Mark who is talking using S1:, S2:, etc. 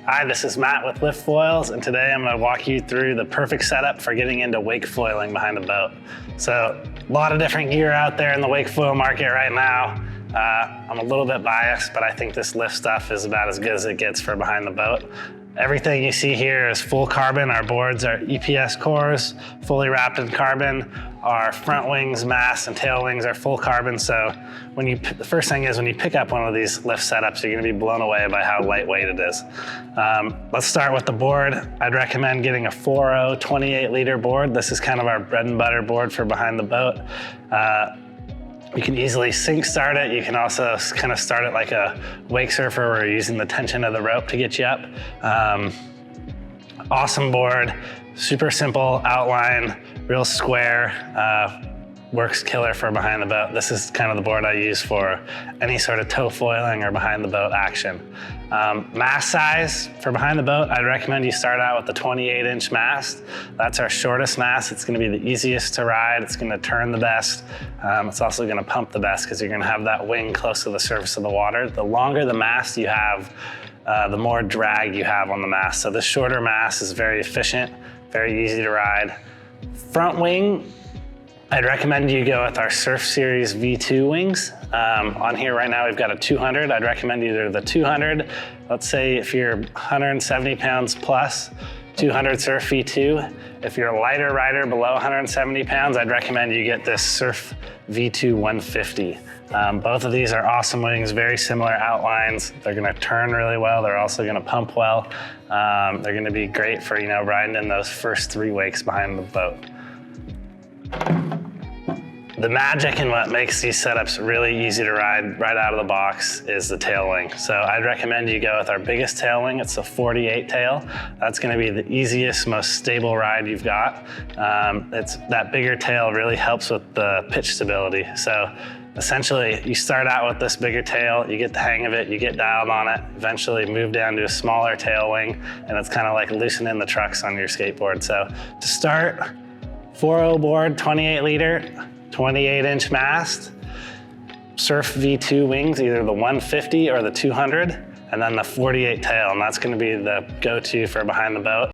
S1: Hi, this is Matt with Lift Foils, and today I'm going to walk you through the perfect setup for getting into wake foiling behind the boat. So, a lot of different gear out there in the wake foil market right now. I'm a little bit biased, but I think this lift stuff is about as good as it gets for behind the boat. Everything you see here is full carbon. Our boards are EPS cores, fully wrapped in carbon. Our front wings, mast, and tail wings are full carbon. So the first thing is when you pick up one of these lift setups, you're gonna be blown away by how lightweight it is. Let's start with the board. I'd recommend getting a 4.0 28-liter board. This is kind of our bread and butter board for behind the boat. You can easily sink start it. You can also kind of start it like a wake surfer where you're using the tension of the rope to get you up. Awesome board, super simple outline, real square, works killer for behind the boat. This is kind of the board I use for any sort of tow foiling or behind the boat action. Mast size for behind the boat, I'd recommend you start out with the 28-inch mast. That's our shortest mast. It's gonna be the easiest to ride. It's gonna turn the best. It's also gonna pump the best because you're gonna have that wing close to the surface of the water. The longer the mast you have, the more drag you have on the mast. So the shorter mast is very efficient, very easy to ride. Front wing, I'd recommend you go with our Surf Series V2 wings. On here right now, we've got a 200. I'd recommend either the 200, let's say if you're 170 pounds plus, 200 Surf V2. If you're a lighter rider below 170 pounds, I'd recommend you get this Surf V2 150. Both of these are awesome wings, very similar outlines. They're gonna turn really well. They're also gonna pump well. They're gonna be great for, riding in those first 3 wakes behind the boat. The magic and what makes these setups really easy to ride right out of the box is the tail wing. So I'd recommend you go with our biggest tail wing. It's a 48 tail. That's gonna be the easiest, most stable ride you've got. That bigger tail really helps with the pitch stability. So essentially, you start out with this bigger tail, you get the hang of it, you get dialed on it, eventually move down to a smaller tail wing, and it's kind of like loosening the trucks on your skateboard. So to start, 4.0 board, 28-liter, 28-inch mast, Surf V2 wings, either the 150 or the 200, and then the 48 tail, and that's gonna be the go-to for behind the boat.